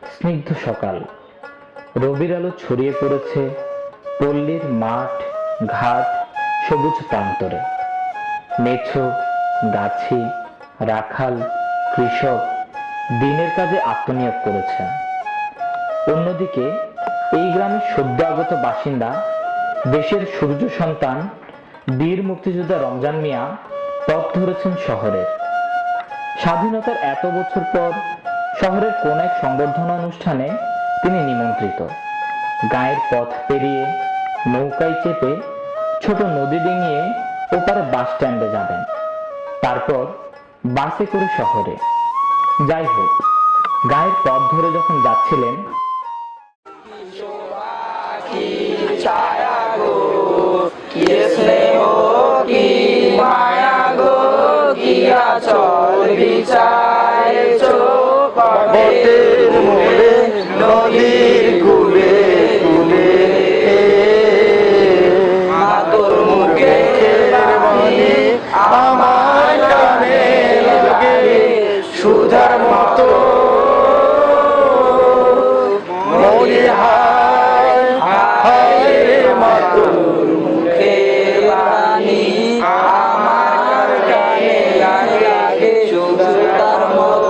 স্নিগ্ধ সকাল, রবির আলো ছড়িয়ে পড়েছে পল্লীর মাঠ, ঘাট, সবুজ প্রান্তরে। মেছো, গাছি, রাখাল, কৃষক দিনের কাজে আত্মনিয়োগ করেছেন। অন্যদিকে এই গ্রামের সদ্য আগত বাসিন্দা, দেশের সূর্য সন্তান, বীর মুক্তিযোদ্ধা রমজান মিয়া পথ ধরেছেন শহরের। স্বাধীনতার এত বছর পর শহরের কোন এক সংবর্ধনা অনুষ্ঠানে তিনি নিমন্ত্রিত। গায়ের পথ পেরিয়ে নৌকায় চেপে ছোট নদী ডিঙিয়ে ওপারে বাস স্ট্যান্ডে যাবেন, তারপর বাসে করে শহরে। যাই হোক, গায়ের পথ ধরে যখন যাচ্ছিলেন, নদীর কুলে কুলে তোর মুখে বাণী আমার কানে লাগে সুধার মতো মনে হায় হায় রে মা তোর মুখে বাণী আমার কানে লাগে সুধার মতো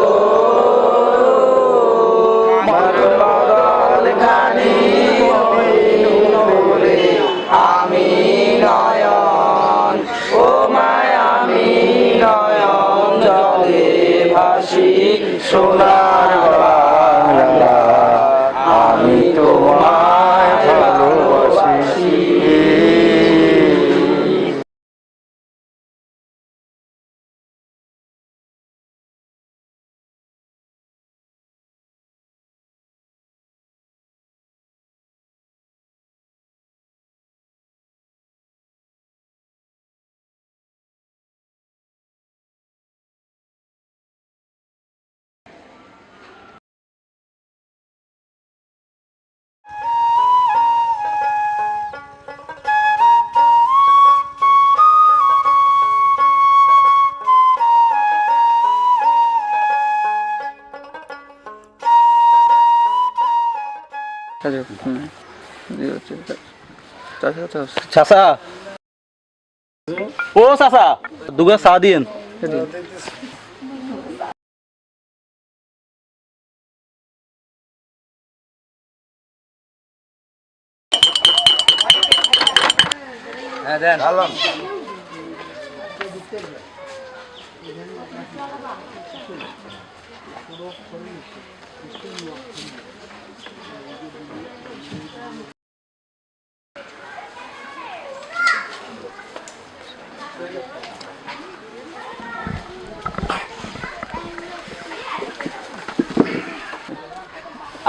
সোনার বাংলা আমি তোমায় ভালোবাসি। চাচা, ও চাচা, দুগা চা দিয়েন।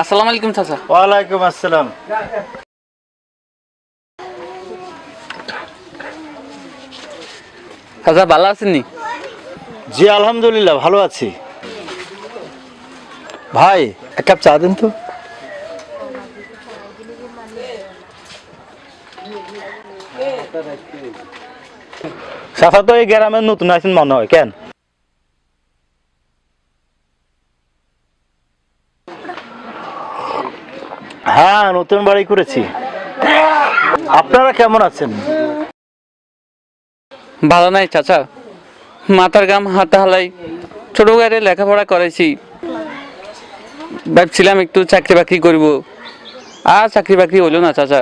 আসসালামু আলাইকুম চাচা। ওয়ালাইকুম আসসালাম। চাচা ভালো আছেন? জি আলহামদুলিল্লাহ ভালো আছি। ভাই এক কাপ চা দিন তো। চাচা তো এই গ্রামের নতুন আছেন মনে হয়, কেন? হ্যাঁ নতুন বাড়ি করেছি। আপনারা কেমন আছেন? ভালো নাই চাচা, মাথার গাম হাতে হালাই, ছোট গাড়ি লেখাপড়া করেছি, ভাবছিলাম একটু চাকরি বাকরি করব, আর চাকরি বাকরি হইল না চাচা।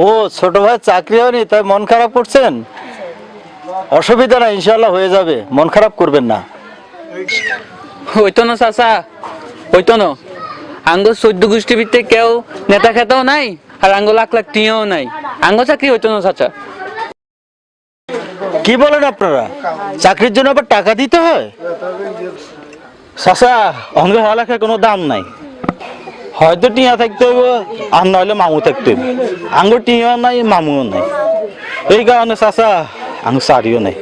ও ছোট ভাই চাকরি হয়নি তাই মন খারাপ করছেন? অসুবিধা নাই, ইনশাল্লাহ হয়ে যাবে, মন খারাপ করবেন না। হইতো না চাচা, হইতো না। আঙ্গ 14 গোষ্ঠী ভিত্তিক কেউ নেতা খেতাও নাই, আর আঙ্গ লাখ লাখ টিয়াও নাই, আঙ্গ চাকরি হইতো না চাচা। কি বলেন আপনারা? চাকরির জন্য আবার টাকা দিতে হয়? চাচা, অঙ্গ হওয়ালেখার কোনো দাম নাই। হয়তো টিয়া থাকতে হইব, আর নইলে মামু থাকতে হইব। আঙ্গ টিয়াও নাই, মামুও নাই, এই কারণে চাচা আঙ্গ সারিও নাই।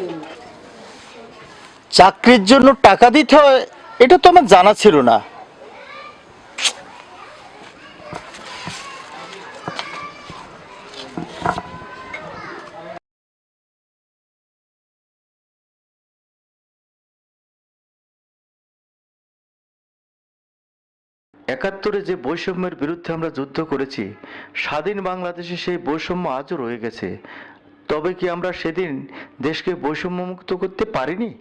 চাকরির জন্য টাকা দিতে হয় এটা তো আমার জানা ছিল না। একাত্তরে যে বৈষম্যের বিরুদ্ধে আমরা যুদ্ধ করেছি, স্বাধীন বাংলাদেশে সেই বৈষম্য আজও রয়ে গেছে। তবে কি আমরা সেদিন দেশকে বৈষম্যমুক্ত করতে পারিনি?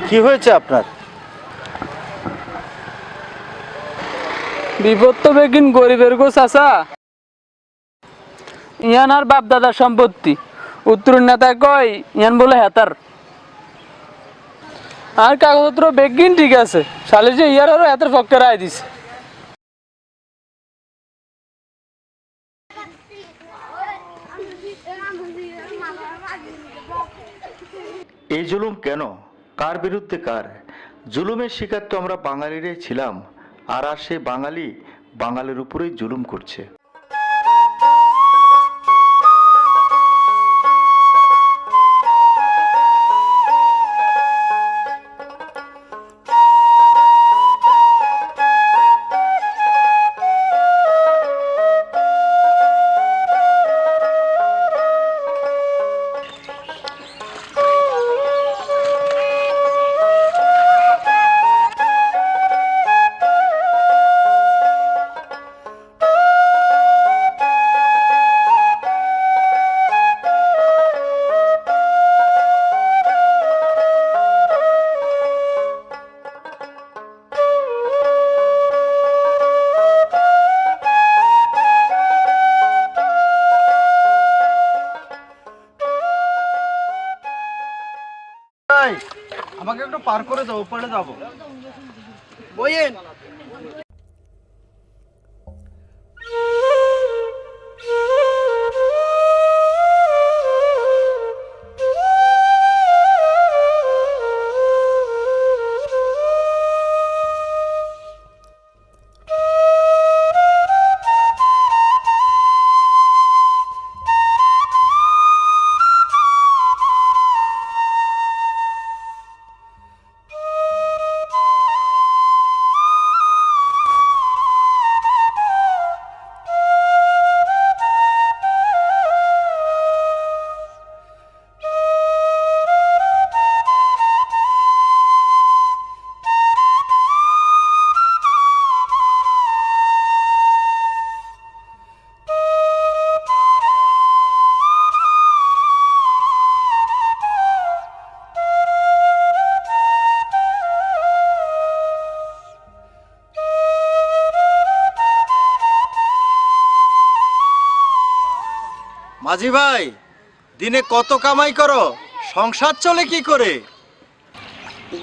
কি হয়েছে আপনার? বিপদ তো বেগিন গরিবের গো চাচা। ইয়ান আর বাপ দাদার সম্পত্তি, উত্তর নেতা কয় ইয়ান বলে হেতার। আর কাগজপত্র বেগিন ঠিক আছে, শালে যে ইয়ার আরো হেতার পক্ষে রায় দিছে। এই জুলুম কেন? কার বিরুদ্ধে কার? জুলুমের শিকার তো আমরা বাঙালিরাই ছিলাম, আর সে বাঙালি বাঙালির উপরেই জুলুম করছে। আমাকে একটু পার করে দাও, ওপারে যাবো। বইয়েন মাঝি ভাই, দিনে কত কামাই করো? সংসার চলে কি করে?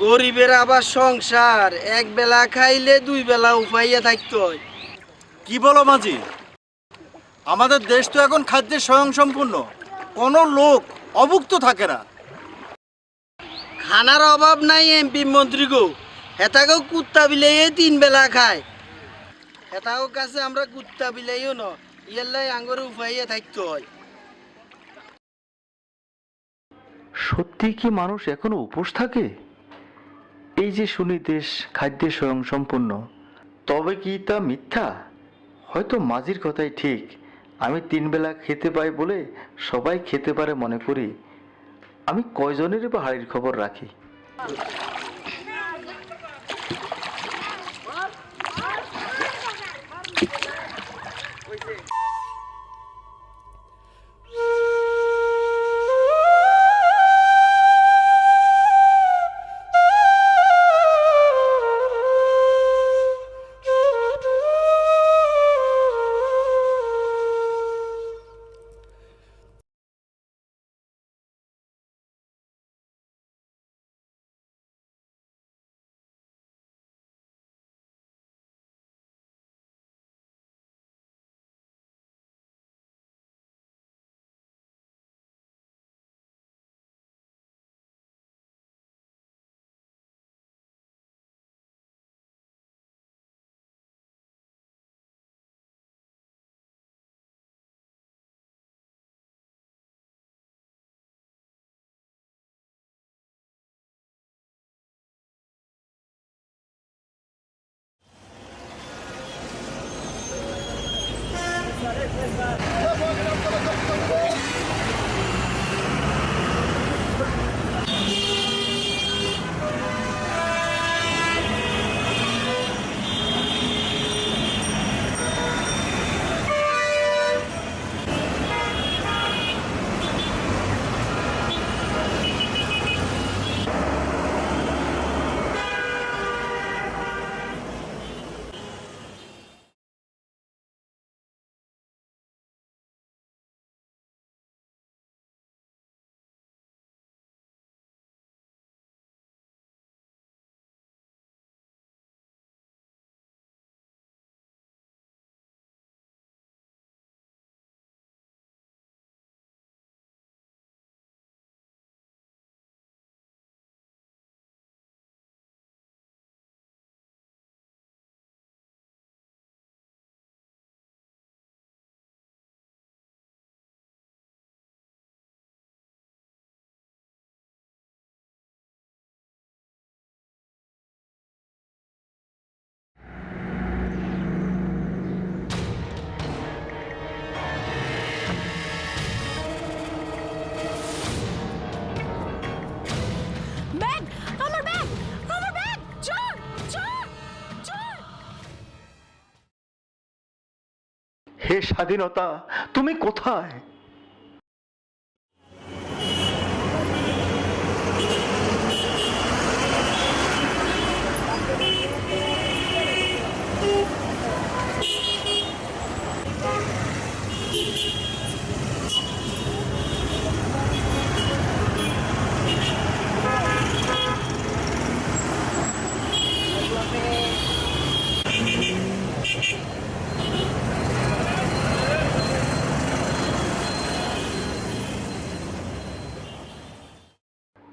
গরিবের আবার সংসার, এক বেলা খাইলে দুই বেলা উপাইয়া থাকতে হয়। কি বলো মাঝি? আমাদের দেশ তো এখন খাদ্যে স্বয়ংসম্পূর্ণ, কোনো লোক অভুক্ত থাকে না। খানার অভাব নাই এমপি মন্ত্রী গো, হেতাকেও কুত্তা বিলাইয়ে তিন বেলা খায়। হেতাকেও কাছে আমরা কুত্তা বিলাইও ন, ইয়াল্লাই আঙ্গরে উপাইয়া থাকতে হয়। সত্যি কি মানুষ এখনো উপোস থাকে? এই যে শুনি দেশ খাদ্যে স্বয়ংসম্পূর্ণ, তবে কি তা মিথ্যা? হয়তো মাঝির কথাই ঠিক। আমি তিন বেলা খেতে পাই বলে সবাই খেতে পারে মনে করি। আমি কয়জনেরই বা হাড়ির খবর রাখি। হে স্বাধীনতা, তুমি কোথায়?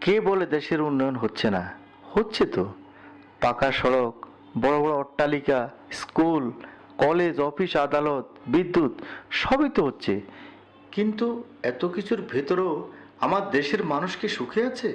কে বলে দেশের উন্নয়ন হচ্ছে না? হচ্ছে তো। পাকা সড়ক, বড় বড় অট্টালিকা, স্কুল, কলেজ, অফিস, আদালত, বিদ্যুৎ, সবই তো হচ্ছে। কিন্তু এত কিছুর ভেতরেও আমার দেশের মানুষ কি সুখে আছে?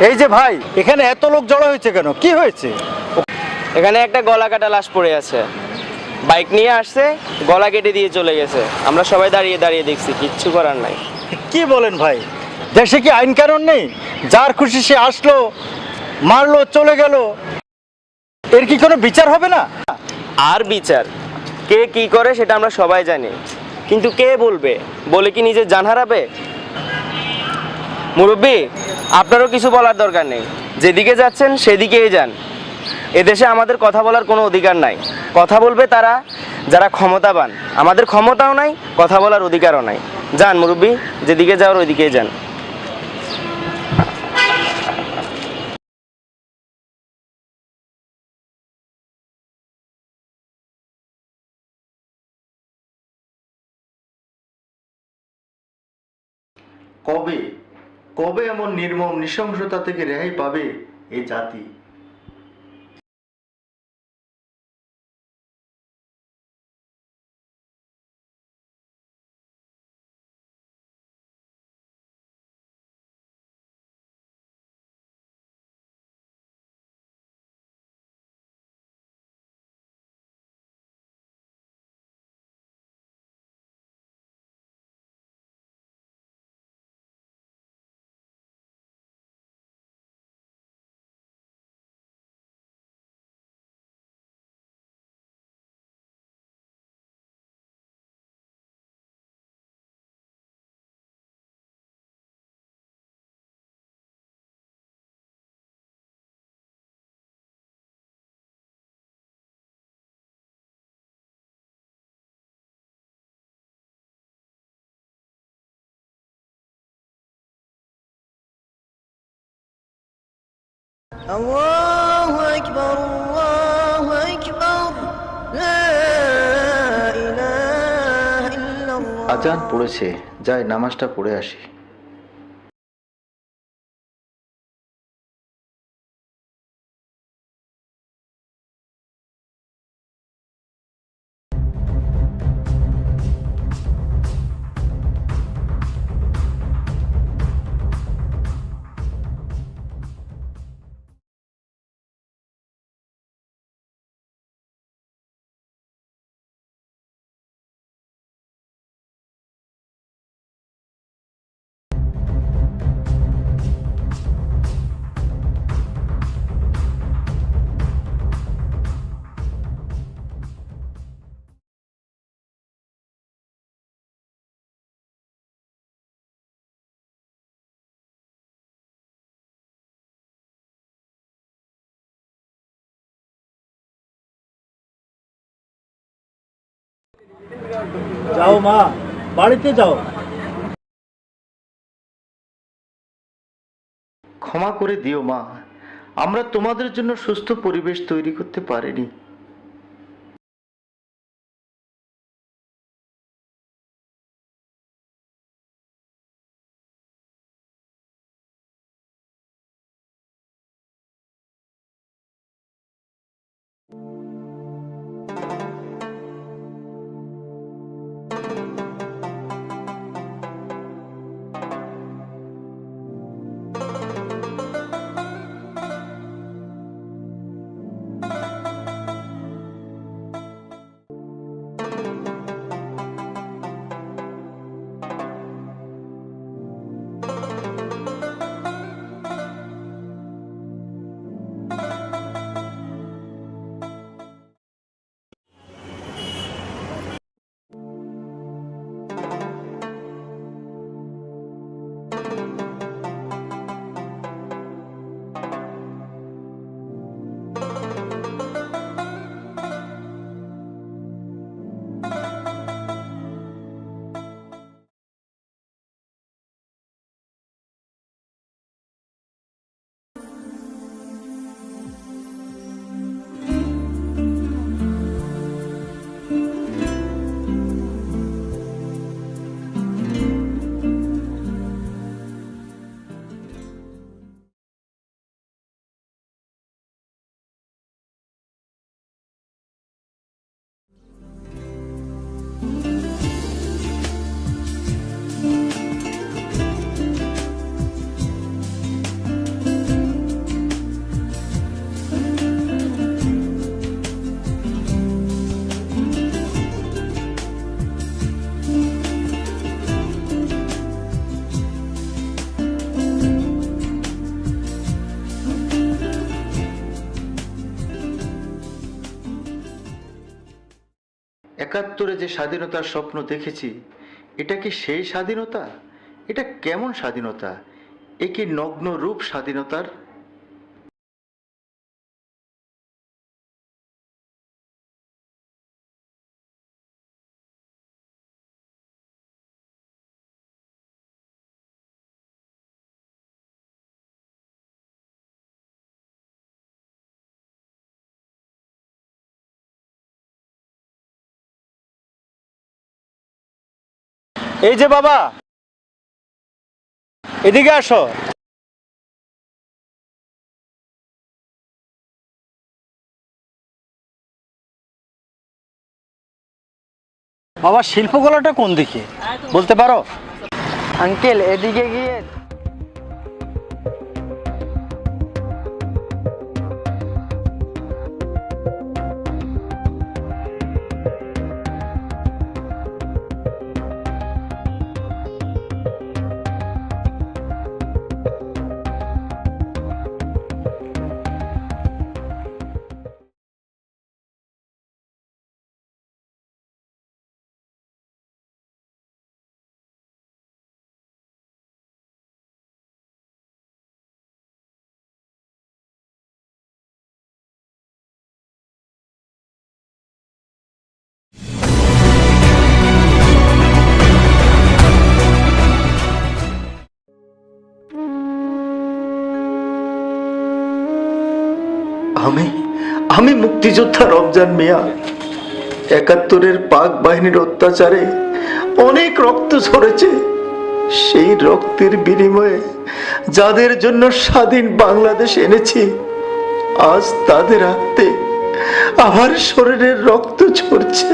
এই যে ভাই, এখানে এত লোক জড়ো হয়েছে কেন? কি হয়েছে? এখানে একটা গলা কাটা লাশ পড়ে আছে। বাইক নিয়ে আসছে, গলা কেটে দিয়ে চলে গেছে। আমরা সবাই দাঁড়িয়ে দাঁড়িয়ে দেখছি, কিচ্ছু করার নাই। কি বলেন ভাই? দেশে কি আইন কানুন নেই? যার খুশি সে আসলো, মারলো, চলে গেল, এর কি কোনো বিচার হবে না? আর বিচার কে কি করে সেটা আমরা সবাই জানি, কিন্তু কে বলবে? বলে কি নিজের জান হারাবে? মুরব্বী, আপনারও কিছু বলার দরকার নেই। যেদিকে যাচ্ছেন সেদিকেই যান। এদেশে আমাদের কথা বলার কোনো অধিকার নাই। কথা বলবে তারা যারা ক্ষমতাবান। আমাদের ক্ষমতাও নাই, কথা বলার অধিকারও নাই। যান মুরব্বী, যেদিকে যাওয়ার ওইদিকেই যান। কবে কবে এমন নির্মম নৃশংসতা থেকে রেহাই পাবে এই জাতি? الله أكبر الله أكبر لا إله إلا الله আজান পড়েছে, যাই নামাজটা পড়ে আসি। যাও মা, বাড়িতে যাও। ক্ষমা করে দিও মা, আমরা তোমাদের জন্য সুস্থ পরিবেশ তৈরি করতে পারিনি। একাত্তরে যে স্বাধীনতার স্বপ্ন দেখেছি, এটা কি সেই স্বাধীনতা? এটা কেমন স্বাধীনতা? এ কি নগ্ন রূপ স্বাধীনতার? এই যে বাবা, এদিকে আসো। বাবা, শিল্পকলাটা কোন দিকে বলতে পারো? আঙ্কেল এদিকে গিয়ে আমি আমি মুক্তিযোদ্ধা রমজান মিয়া। ৭১-এর পাক বাহিনীর অত্যাচারে অনেক রক্ত ঝরেছে। সেই রক্তের বিনিময়ে যাদের জন্য স্বাধীন বাংলাদেশ এনেছি, আজ তাদের হাতে আমার শরীরের রক্ত ঝরছে।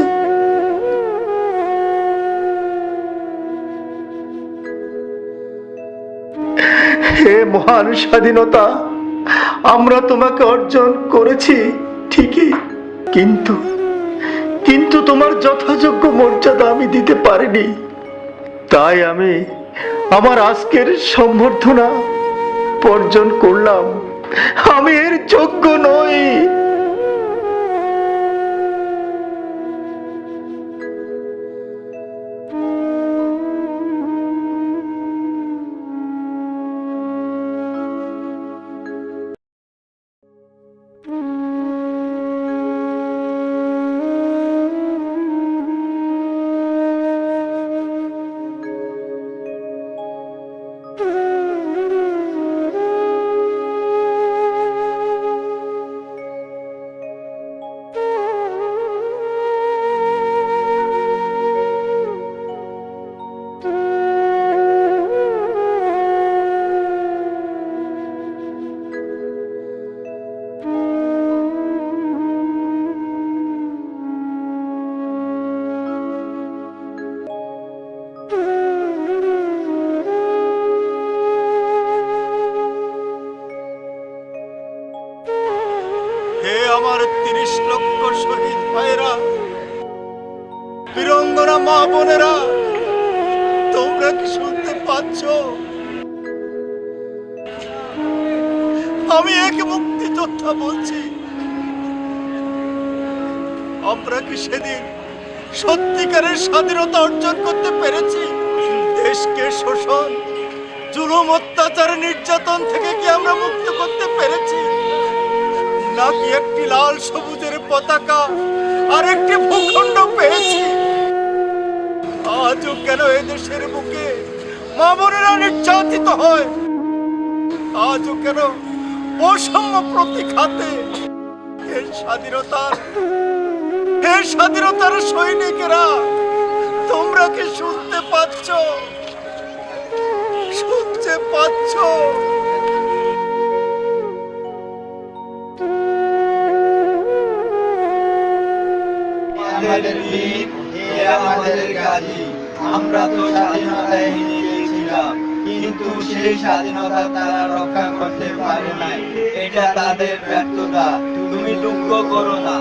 হে মহান স্বাধীনতা, আমরা তোমাকে অর্জন করেছি ঠিকই, কিন্তু কিন্তু তোমার যথাযোগ্য মর্যাদা আমি দিতে পারিনি। তাই আমি আমার আজকের সম্বর্ধনা বর্জন করলাম। আমি এর যোগ্য নই। হে আমার ৩০ লক্ষ শহীদ ভাইরা, বীরঙ্গনা মা বোনেরা, তোমরা কি শুনতে পাচ্ছ? আমি এক মুক্তিযোদ্ধা বলছি। আমরা কি সেদিন সত্যিকারের স্বাধীনতা অর্জন করতে পেরেছি? দেশকে শোষণ, জুলুম, অত্যাচার, নির্যাতন থেকে কি আমরা মুক্ত করতে পেরেছি? নাকি একটি লাল সবুজের পতাকা আর একটি ভূখণ্ড পেয়েছি? আজও কেন এদেশের বুকে মা বোনেরা নির্যাতিত হয়? আজও কেন বৈষম্য প্রতিঘাতে? হে স্বাধীনতার সৈনিকেরা, তোমরা কি শুনতে পাচ্ছ? শুনতে পাচ্ছ? আমাদের বীর, হে আমাদের গাজী, আমরা তো স্বাধীনতায় গিয়েছিলাম, কিন্তু সেই স্বাধীনতা তারা রক্ষা করতে পারে নাই। এটা তাদের ব্যর্থতা, তুমি দুঃখ করো না।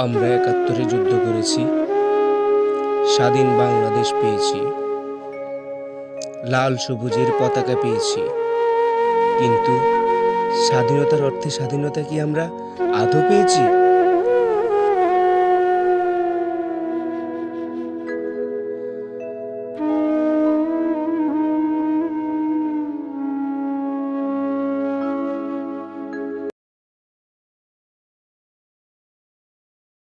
আমরা ৭১-এ যুদ্ধ করেছি, স্বাধীন বাংলাদেশ পেয়েছি, লাল সবুজের পতাকা পেয়েছি, কিন্তু স্বাধীনতার অর্থে স্বাধীনতা কি আমরা আদৌ পেয়েছি?